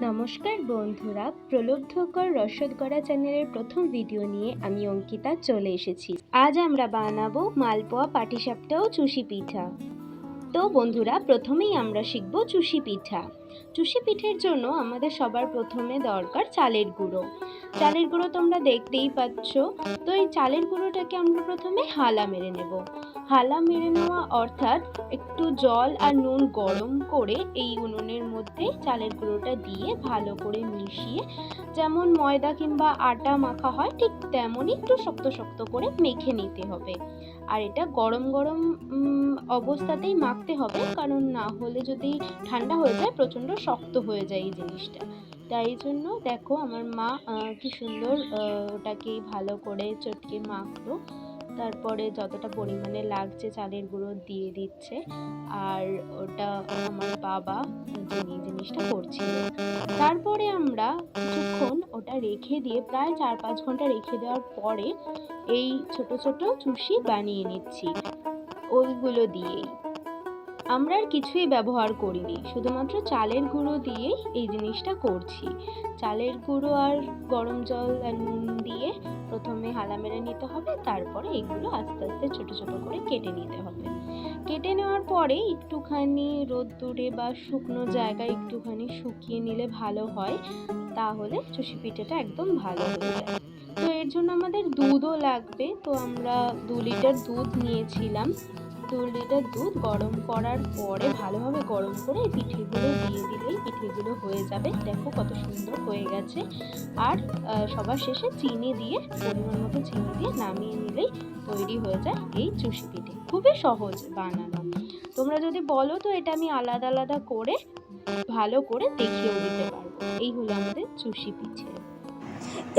নমস্কার বন্ধুরা, প্রলুব্ধকর রসদগড়া চ্যানেলের প্রথম ভিডিও নিয়ে আমি অঙ্কিতা চলে এসেছি। আজ আমরা বানাবো মালপোয়া, পাটিসাপটা ও চুষি পিঠা। তো বন্ধুরা, প্রথমেই আমরা শিখবো চুষি পিঠা। চুষি পিঠের জন্য আমাদের সবার প্রথমে দরকার চালের গুঁড়ো। চালের গুঁড়ো তোমরা দেখতেই পাচ্ছ। তো এই চালের গুঁড়োটাকে আমরা প্রথমে হালা মেরে নেব। হালা মেরে নেওয়া অর্থাৎ একটু জল আর নুন গরম করে এই উনুনের মধ্যে চালের গুঁড়োটা দিয়ে ভালো করে মিশিয়ে, যেমন ময়দা কিংবা আটা মাখা হয় ঠিক তেমনই একটু শক্ত শক্ত করে মেখে নিতে হবে। আর এটা গরম গরম অবস্থাতেই মাখতে হবে, কারণ না হলে যদি ঠান্ডা হয়ে যায় প্রচণ্ড শক্ত হয়ে যায় এই জিনিসটা। তাই জন্য দেখো আমার মা কি সুন্দর ওটাকে ভালো করে চটকে মাখলো। তারপরে যতটা পরিমাণে লাগছে চালের গুঁড়ো দিয়ে দিচ্ছে। আর ওটা আমার বাবা যিনি জিনিসটা করছিল। তারপরে আমরা কিছুক্ষণ ওটা রেখে দিয়ে প্রায় 4-5 ঘন্টা রেখে দেওয়ার পরে এই ছোট ছোট চুষি বানিয়ে নিচ্ছি ওইগুলো দিয়েই। আমরা আর কিছুই ব্যবহার করিনি, শুধুমাত্র চালের গুঁড়ো দিয়েই এই জিনিসটা করছি। চালের গুঁড়ো আর গরম জল আর নুন দিয়ে প্রথমে হালা মেরে নিতে হবে, তারপরে এগুলো আস্তে আস্তে ছোট ছোট করে কেটে নিতে হবে। কেটে নেওয়ার পরে একটুখানি রোদ্দুরে বা শুকনো জায়গায় একটুখানি শুকিয়ে নিলে ভালো হয়, তাহলে চুষি পিঠাটা একদম ভালো হয়ে যায়। তো এর জন্য আমাদের দুধও লাগবে। তো আমরা 2 লিটার দুধ নিয়েছিলাম। 2 লিটার দুধ গরম করার পরে ভালোভাবে গরম করে এই পিঠেগুলো দিয়ে দিলেই পিঠেগুলো হয়ে যাবে। দেখো কত সুন্দর হয়ে গেছে। আর সবার শেষে চিনি দিয়ে, পরিমাণ মতো চিনি দিয়ে নামিয়ে নিলেই তৈরি হয়ে যায় এই চুষি পিঠে। খুবই সহজ বানানো। তোমরা যদি বলো তো এটা আমি আলাদা আলাদা করে ভালো করে দেখিয়েও দিতে পারবো। এই হলো আমাদের চুষি পিঠে।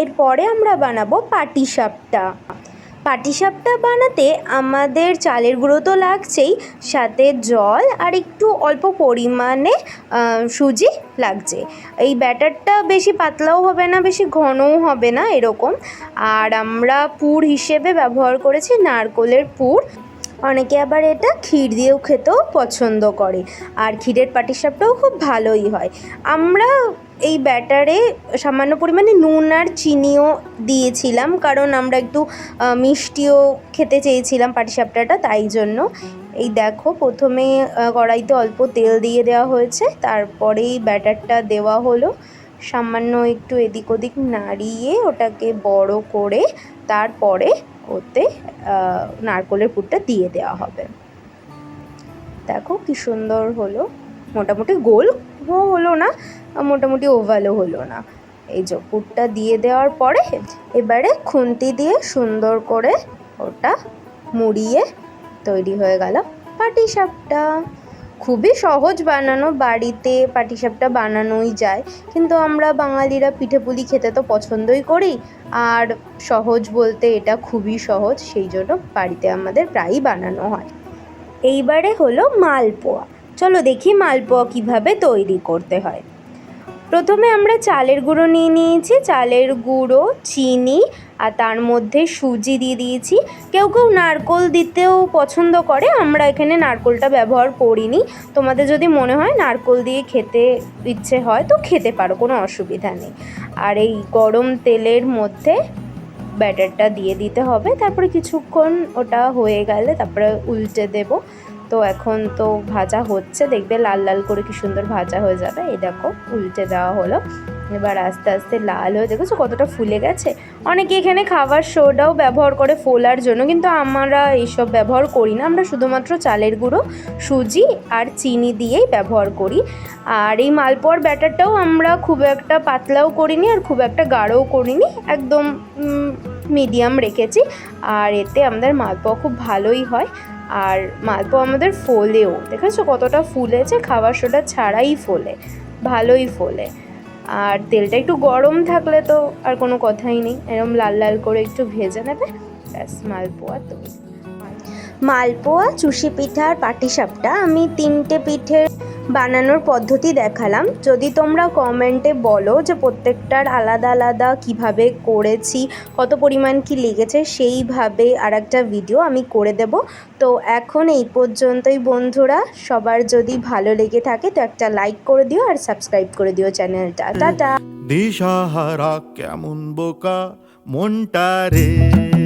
এরপরে আমরা বানাবো পাটিসাপটা। পাটিসাপটা বানাতে আমাদের চালের গুঁড়ো তো লাগছেই, সাথে জল আর একটু অল্প পরিমাণে সুজি লাগছে। এই ব্যাটারটা বেশি পাতলাও হবে না, বেশি ঘনও হবে না, এরকম। আর আমরা পুর হিসেবে ব্যবহার করেছি নারকেলের পুর। অনেকে আবার এটা ক্ষীর দিয়েও খেতেও পছন্দ করে, আর ক্ষীরের পাটিসাপটাও খুব ভালোই হয়। আমরা এই ব্যাটারে সামান্য পরিমাণে নুন আর চিনিও দিয়েছিলাম, কারণ আমরা একটু মিষ্টিও খেতে চেয়েছিলাম পাটিসাপটাটা, তাই জন্য। এই দেখো, প্রথমে কড়াইতে অল্প তেল দিয়ে দেওয়া হয়েছে, তারপরেই ব্যাটারটা দেওয়া হলো। সামান্য একটু এদিক ওদিক নাড়িয়ে ওটাকে বড় করে তারপরে ওতে নারকেলের পুরটা দিয়ে দেওয়া হবে। দেখো কি সুন্দর হলো। মোটামুটি গোল হলো না, মোটামুটি ওভালও হলো না। এই যে পুরটা দিয়ে দেওয়ার পরে এবারে খুন্তি দিয়ে সুন্দর করে ওটা মুড়িয়ে তৈরি হয়ে গেল পাটিসাপটা। খুবই সহজ বানানো, বাড়িতে পাটিসাপটা বানানোই যায়, কিন্তু আমরা বাঙালিরা পিঠেপুলি খেতে তো পছন্দই করি। আর সহজ বলতে এটা খুবই সহজ, সেই জন্য বাড়িতে আমাদের প্রায়ই বানানো হয়। এইবারে হলো মালপোয়া। চলো দেখি মালপোয়া কিভাবে তৈরি করতে হয়। প্রথমে আমরা চালের গুঁড়ো নিয়ে নিয়েছি। চালের গুঁড়ো, চিনি আর তার মধ্যে সুজি দিয়ে দিয়েছি। কেউ কেউ নারকেল দিতেও পছন্দ করে, আমরা এখানে নারকেলটা ব্যবহার করিনি। তোমাদের যদি মনে হয় নারকেল দিয়ে খেতে ইচ্ছে হয় তো খেতে পারো, কোনো অসুবিধা নেই। আর এই গরম তেলের মধ্যে ব্যাটারটা দিয়ে দিতে হবে। তারপরে কিছুক্ষণ ওটা হয়ে গেলে তারপরে উল্টে দেব। তো এখন তো ভাজা হচ্ছে, দেখবে লাল লাল করে কি সুন্দর ভাজা হয়ে যাবে। এই দেখো উল্টে দেওয়া হলো। এবার আস্তে আস্তে লাল হয়ে, দেখেছো কতটা ফুলে গেছে। অনেকে এখানে খাবার সোডাও ব্যবহার করে ফোলার জন্য, কিন্তু আমরা এইসব ব্যবহার করি না। আমরা শুধুমাত্র চালের গুঁড়ো, সুজি আর চিনি দিয়েই ব্যবহার করি। আর এই মালপোয়ার ব্যাটারটাও আমরা খুব একটা পাতলাও করিনি আর খুব একটা গাঢ়ও করিনি, একদম মিডিয়াম রেখেছি। আর এতে আমাদের মালপোয়া খুব ভালোই হয়। আর মালপোয়া আমাদের ফোলেও, দেখেছো কতটা ফুলেছে, খাবার সোডা ছাড়াই ফোলে, ভালোই ফোলে। আর তেলটা একটু গরম থাকলে তো আর কোনো কথাই নেই, এরকম লাল লাল করে একটু ভেজে নেবে, ব্যাস মালপোয়া তৈরি। মালপোয়া, চুষি পিঠা আর পাটিসাপটা আমি 3টে পিঠের বানানোর পদ্ধতি দেখালাম। যদি তোমরা কমেন্টে বলো যে প্রত্যেকটার আলাদা আলাদা কিভাবে করেছি, কত পরিমাণ কি লেগেছে, সেইভাবে আর একটা ভিডিও আমি করে দেব। তো এখন এই পর্যন্তই বন্ধুরা, সবার যদি ভালো লেগে থাকে তো একটা লাইক করে দিও আর সাবস্ক্রাইব করে দিও চ্যানেলটা। টাটা। দিশাহারা কেমন বোকা মনটা রে।